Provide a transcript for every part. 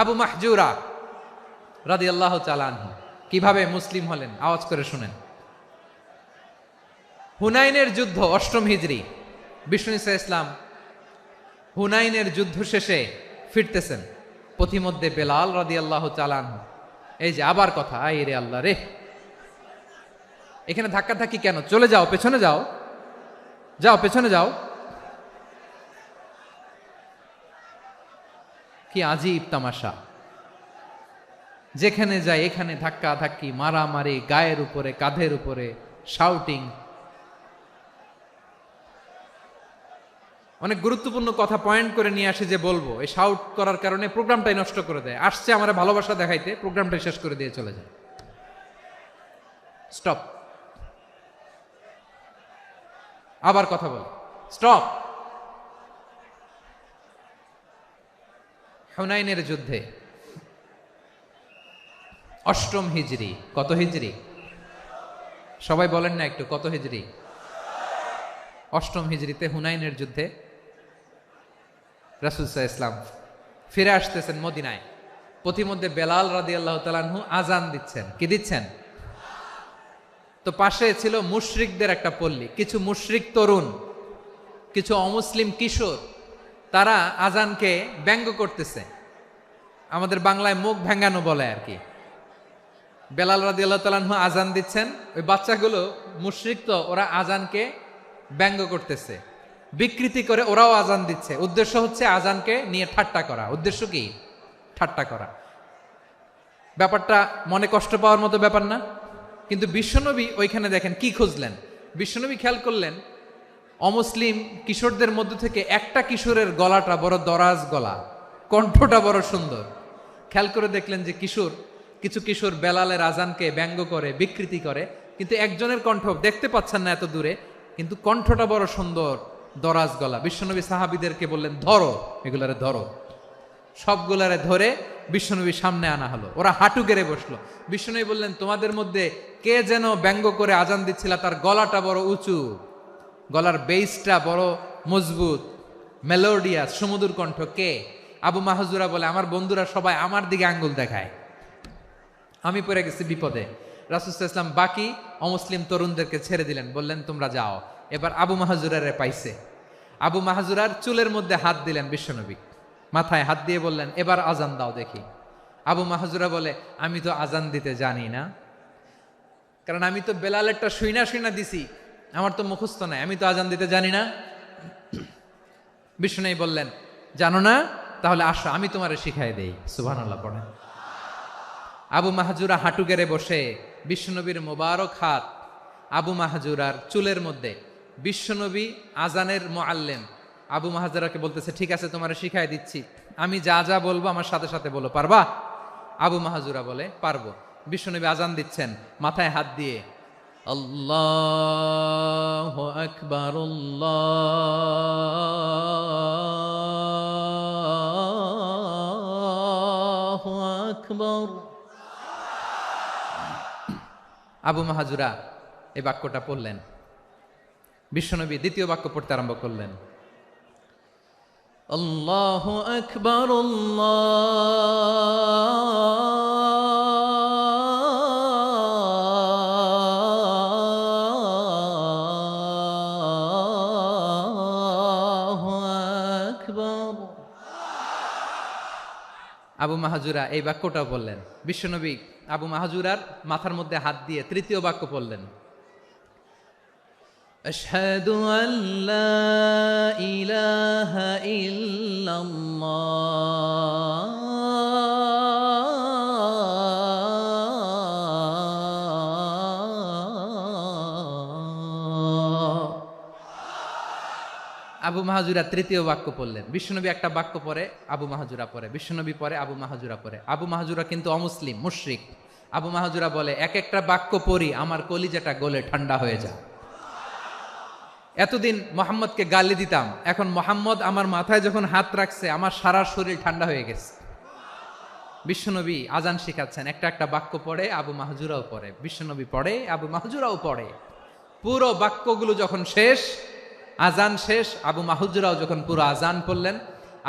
আবু মাহজুরা রাদিয়াল্লাহু তাআলা আনহু কিভাবে মুসলিম হলেন আওয়াজ করে শুনেন। হুনাইনের যুদ্ধ ৮ম হিজরি, বিষ্ণু ঈসা ইসলাম হুনাইনের যুদ্ধ শেষে ফিরতেছেন। পথিমধ্যে বেলাল রাদিয়াল্লাহু তাআলা আনহু, এই যে আবার কথা, আই রে আল্লাহ রে, এখানে ধাক্কা ধাক্কি কেন? চলে যাও, পেছনে যাও, যাও পেছনে যাও। কি আজীব তামাশা, যেখানে যায় এখানে ধাক্কা ধাক্কি, মারামারি, গায়ের উপরে কাঁধের উপরে শাউটিং। অনেক গুরুত্বপূর্ণ কথা পয়েন্ট করে নিয়ে আসি যে বলবো, এই শাউট করার কারণে প্রোগ্রামটাই নষ্ট করে দেয়। আসছে আমার ভালোবাসা দেখাইতে, প্রোগ্রামটাই শেষ করে দিয়ে চলে যায়। স্টপ, আবার কথা বল, স্টপ। হুনাইনের যুদ্ধে ৮ম হিজরি, কত হিজরি সবাই বলেন না একটু, কত হিজরি? ৮ম হিজরিতে হুনাইনের যুদ্ধে রাসূল সাল্লাল্লাহু আলাইহি ওয়াসাল্লাম ফিরে আসতেছেন মদিনায়। পথিমধ্যে বেলাল রাদিয়াল্লাহু তাআলা আনহু আজান দিচ্ছেন। কি দিচ্ছেন? তো পাশে ছিল মুশরিকদের একটা পল্লী, কিছু মুশরিক তরুণ, কিছু অমুসলিম কিশোর, তারা আজানকে ব্যঙ্গ করতেছে। আমাদের বাংলায় মুখ ভেঙ্গানো বলে আর কি। বেলাল রাদিয়াল্লাহু তাআলা আনহু আজান দিচ্ছেন, ওই বাচ্চাগুলো মুশরিক, তো ওরা আজানকে ব্যঙ্গ করতেছে, বিকৃতি করে ওরাও আজান দিচ্ছে। উদ্দেশ্য হচ্ছে আজানকে নিয়ে ঠাট্টা করা। উদ্দেশ্য কি? ঠাট্টা করা। ব্যাপারটা মনে কষ্ট পাওয়ার মতো ব্যাপার না? কিন্তু বিশ্বনবী ওইখানে দেখেন কি খুঁজলেন। বিশ্বনবী খেয়াল করলেন অমুসলিম কিশোরদের মধ্য থেকে একটা কিশোরের গলাটা বড় দরাজ গলা, কণ্ঠটা বড় সুন্দর। খেয়াল করে দেখলেন যে কিছু কিশোর বেলালের আজানকে ব্যঙ্গ করে, বিকৃতি করে, কিন্তু একজনের কণ্ঠ দেখতে পাচ্ছেন না এত দূরে, কিন্তু কণ্ঠটা বড় সুন্দর, দরাজ গলা। বিশ্বনবী সাহাবীদেরকে বললেন, ধরো এগুলারে, ধরো। সবগুলারে ধরে বিশ্বনবীর সামনে আনা হলো। ওরা হাঁটু গেড়ে বসলো। বিশ্বনবী বললেন, তোমাদের মধ্যে কে যেন ব্যঙ্গ করে আজান দিচ্ছিল, তার গলাটা বড় উঁচু, গলার বেসটা বড় মজবুত, মেলোডিয়াস, সুমধুর কণ্ঠ। কে? আবু মাহজুরা বলে, আমার বন্ধুরা সবাই আমার দিকে আঙ্গুল দেখায়, আমি পড়ে গেছি বিপদে। রাসূল সাল্লাল্লাহু আলাইহি ওয়াসাল্লাম বাকি অমুসলিম তরুণদেরকে ছেড়ে দিলেন, বললেন তোমরা যাও। এবার আবু মাহজুরারে পাইছে। আবু মাহজুরার চুলের মধ্যে হাত দিলেন বিশ্বনবী, মাথায় হাত দিয়ে বললেন, এবার আজান দাও দেখি। আবু মাহজুরা বলে, আমি তো আজান দিতে জানি না, কারণ আমি তো বেলালেরটা শুইনা দিছি, আমার তো মুখস্থ নাই, আমি তো আজান দিতে জানি না। বিশ্বনবী বললেন, জানো না? তাহলে আসো, আমি তোমারে শিখাই দেই। সুবহানাল্লাহ পড়েন। আবু মাহজুরা হাঁটু গেড়ে বসে, বিশ্বনবীর মোবারক হাত আবু মাহজুরার চুলের মধ্যে। বিশ্বনবী আজানের মুআল্লিম আবু মাহজুরাকে বলতেছে, ঠিক আছে তোমারে শিখাই দিচ্ছি, আমি যা যা বলবো আমার সাথে সাথে বলো, পারবা? আবু মাহজুরা বলে, পারবো। বিশ্বনবী আজান দিচ্ছেন, মাথায় হাত দিয়ে আল্লাহু আকবার, আল্লাহু আকবার। আবু মাহজুরা এই বাক্যটা পড়লেন। বিশ্বনবী দ্বিতীয় বাক্য পড়তে আরম্ভ করলেন, আল্লাহু আকবার, আল্লাহু আকবার। আবু মাহজুরা এই বাক্যটাও বললেন। বিশ্বনবী আবু মাহজুরার মাথার মধ্যে হাত দিয়ে তৃতীয় বাক্য পড়লেন, আশহাদু আল্লা ইলাহা ইল্লাল্লাহ, আবু মাহজুরা তৃতীয় বাক্য পড়লেন। বিশ্বনবী একটা বাক্য পরে আবু মাহজুরা পরে, বিশ্বনবী পরে আবু মাহজুরা পরে। আবু মাহজুরা কিন্তু অমুসলিম, মুশরিক। আবু মাহজুরা বলে, এক একটা বাক্য পড়ি আমার কলিজাটা গলে ঠান্ডা হয়ে যায়। এতদিন মোহাম্মদকে গালি দিতাম, এখন মোহাম্মদ আমার মাথায় যখন হাত রাখছে আমার সারা শরীর ঠান্ডা হয়ে গেছে। বিশ্বনবী আজান শিখাচ্ছেন, একটা একটা বাক্য পড়ে আবু মাহজুরাও পড়ে, বিশ্বনবী পড়ে, আবু মাহজুরাও পড়ে। পুরো বাক্যগুলো যখন শেষ, আজান শেষ, আবু মাহজুরাও যখন পুরো আজান পড়লেন,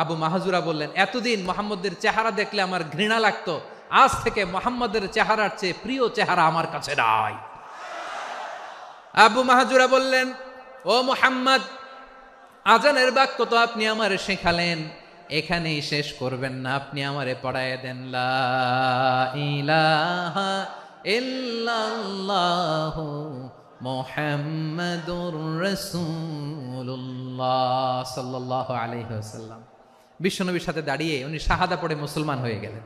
আবু মাহজুরা বললেন, এতদিন মোহাম্মদের চেহারা দেখলে আমার ঘৃণা লাগতো, আজ থেকে মোহাম্মদের চেহারার চেয়ে প্রিয় চেহারা আমার কাছে নাই। আবু মাহজুরা বললেন, ও মুহাম্মদ, আজানের বাক্য তো আপনি আমারে শেখালেন, এখানেই শেষ করবেন না, আপনি আমারে পড়ায় দেন লা ইলাহা ইল্লাল্লাহু মুহাম্মাদুর রাসূলুল্লাহ সাল্লাল্লাহু আলাইহি ওয়াসাল্লাম। বিশ্বনবীর সাথে দাঁড়িয়ে উনি শাহাদা পড়ে মুসলমান হয়ে গেলেন।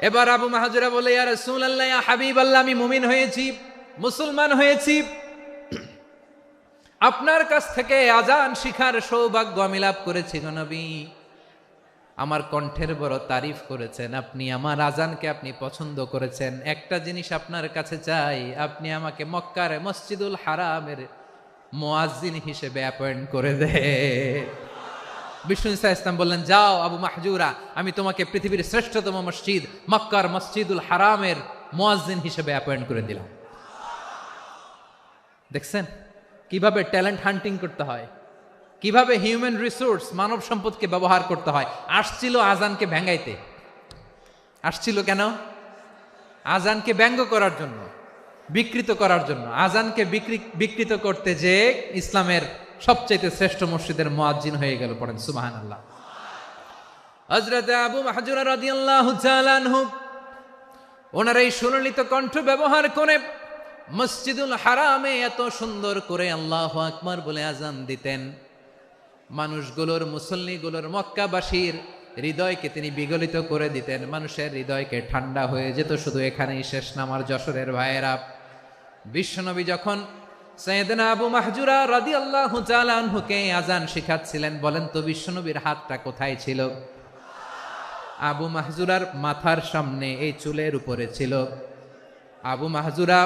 এবার আবু মাহজুরা বলে, ইয়া রাসূলুল্লাহ, ইয়া হাবিবাল্লাহ, আমি মুমিন হয়েছি, মুসলমান হয়েছি, আপনার কাছ থেকে আজান শিখার সৌভাগ্য আমি লাভ করেছি গো নবী। আমার কণ্ঠের বড় তারিফ করেছেন আপনি, আমার আজানকে আপনি পছন্দ করেছেন। একটা জিনিস আপনার কাছে চাই, আপনি আমাকে মক্কার মসজিদুল হারামের মুয়াজ্জিন হিসেবে অ্যাপয়েন্ট করে দে। বিষ্ণু ইসলাম বললেন, যাও আবু মাহজুরা, আমি তোমাকে পৃথিবীর শ্রেষ্ঠতম মসজিদ মক্কার মসজিদুল হারামের মুয়াজ্জিন হিসেবে অ্যাপয়েন্ট করে দিলাম। দেখছেন কিভাবে ট্যালেন্ট হান্টিং করতে হয়, কিভাবে হিউম্যান রিসোর্স মানব সম্পদকে ব্যবহার করতে হয়। আসছিল আজানকে ভেঙ্গাইতে, আসছিল কেন? আজানকে ব্যঙ্গ করার জন্য, বিকৃত করার জন্য। আজানকে বিকৃত করতে যে ইসলামের সবচেয়ে শ্রেষ্ঠ মসজিদের মুয়াজ্জিন হয়ে গেল। পড়েন সুবহানাল্লাহ। হযরত আবু মাহজুরা রাদিয়াল্লাহু তাআলা আনহু ওনার এই সুললিত কণ্ঠ ব্যবহার করে মসজিদুল হারামে এত সুন্দর করে আল্লাহু আকবার বলে আজান দিতেন, মানুষগুলোর, মুসল্লিগুলোর, মক্কাবাসীর হৃদয়কে তিনি বিগলিত করে দিতেন, মানুষের হৃদয়কে ঠান্ডা হয়ে যেত। শুধু এখানেই শেষ না আমার যশোরের ভাইয়েরা, বিশ্বনবী যখন সাইয়েদনা আবু মাহজুরা রাদিয়াল্লাহু তাআলা আনহুকে আজান শিখাচ্ছিলেন, বলেন তো বিশ্বনবীর হাতটা কোথায় ছিল? আবু মাহজুরার মাথার সামনে, এই চুলের উপরে ছিল। আবু মাহজুরা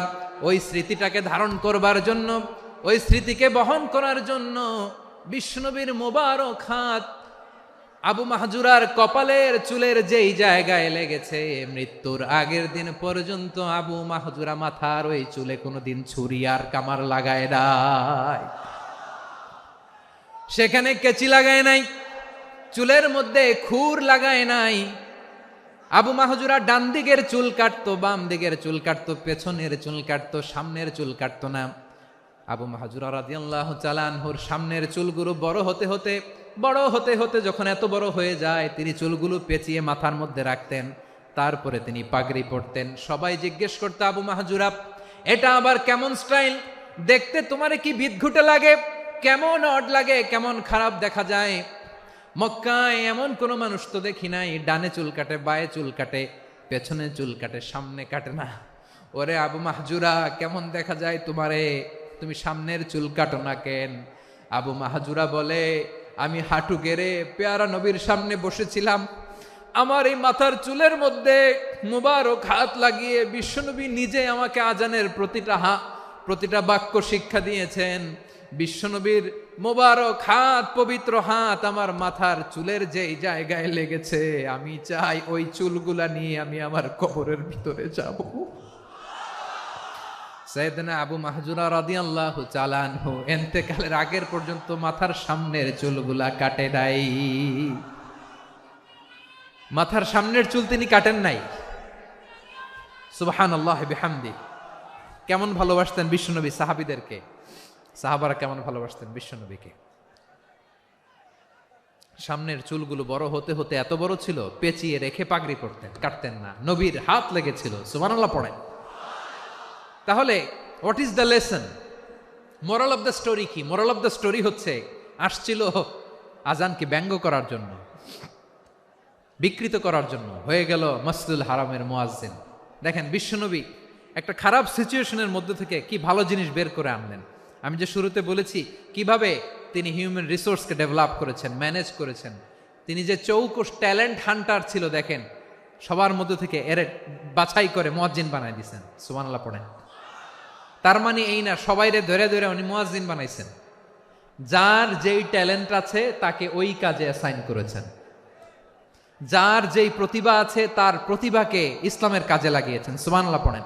ওই স্মৃতিটাকে ধারণ করবার জন্য, ওই স্মৃতিকে বহন করার জন্য বিশ্বনবীর মোবারক হাত আবু মাহজুরার কপালের চুলের যেই জায়গায় লেগেছে, মৃত্যুর আগের দিন পর্যন্ত আবু মাহজুরা মাথার ওই চুলে কোনোদিন ছুরি আর কামার লাগায় নাই, সেখানে কেচি লাগায় নাই, চুলের মধ্যে খুর লাগায় নাই। আবু মাহজুরা ডান দিকের চুল কাটতো, বাম দিকের চুল কাটতো, পেছনের চুল কাটতো, সামনের চুল কাটতো না। আবু মাহজুরা রাদিয়াল্লাহু তাআলা আনহুর সামনের চুলগুলো বড় হতে হতে যখন এত বড় হয়ে যায়, তিনি চুলগুলো পেঁচিয়ে মাথার মধ্যে রাখতেন, তারপরে তিনি পাগড়ি পরতেন। সবাই জিজ্ঞেস করতো, আবু মাহজুরা, এটা আবার কেমন স্টাইল? দেখতে তোমারে কি বিদঘুটে লাগে, কেমন অড লাগে, কেমন খারাপ দেখা যায়। মক্কায় এমন কোন মানুষ তো দেখি নাই, ডানে চুল কাটে, বায়ে চুল কাটে, পেছনে চুল কাটে, সামনে কাটে না। ওরে আবু মাহজুরা, কেমন দেখা যায় তোমারে, তুমি সামনের চুল কাটো না কেন? আবু মাহজুরা বলে, আমি হাঁটু গেড়ে পেয়ারা নবীর সামনে বসেছিলাম, আমার এই মাথার চুলের মধ্যে মুবারক হাত লাগিয়ে বিশ্বনবী নিজে আমাকে আজানের প্রতিটা বাক্য শিক্ষা দিয়েছেন। বিশ্বনবীর মোবারক হাত, পবিত্র হাত আমার মাথার চুলের যেই জায়গায় লেগেছে, আমি চাই ওই চুলগুলা নিয়ে আমি আমার কবরের ভিতরে যাব। সাইয়েদনা আবু মাহজুরা রাদিয়াল্লাহু তাআলা আনহু ইন্তেকালের আগের পর্যন্ত মাথার সামনের চুলগুলা কাটে নাই, মাথার সামনের চুল তিনি কাটেন নাই। সুবহানাল্লাহি বিহামদি। কেমন ভালোবাসতেন বিশ্বনবী সাহাবীদেরকে, সাহাবারা কেমন ভালোবাসতেন বিশ্বনবীকে। সামনের চুলগুলো বড় হতে হতে এত বড় ছিল, পেঁচিয়ে রেখে পাগড়ি পরতেন, কাটতেন না। নবীর হাত লেগেছিল, সুবহানাল্লাহ পড়েন। তাহলে what is the lesson, moral of the story কি? মোরাল অফ দ্য স্টোরি হচ্ছে, আসছিল আজানকে ব্যঙ্গ করার জন্য, বিকৃত করার জন্য, হয়ে গেল মসজিদুল হারামের মুয়াজ্জিন। দেখেন বিশ্বনবী একটা খারাপ সিচুয়েশনের মধ্যে থেকে কি ভালো জিনিস বের করে আনলেন। আমি যে শুরুতে বলেছি কিভাবে তিনি হিউম্যান রিসোর্সকে ডেভেলপ করেছেন, ম্যানেজ করেছেন। তিনি যে চৌকস ট্যালেন্ট হান্টার ছিল, দেখেন সবার মধ্যে থেকে এর বাছাই করে মুয়াজ্জিন বানাই দিয়েছেন। সুবহানাল্লাহ পড়েন। তার মানে এই না সবাইরে ধরে ধরে উনি মুয়াজ্জিন বানাইছেন, যার যেই ট্যালেন্ট আছে তাকে ওই কাজে অ্যাসাইন করেছেন, যার যেই প্রতিভা আছে তার প্রতিভাকে ইসলামের কাজে লাগিয়েছেন। সুবহানাল্লাহ পড়েন।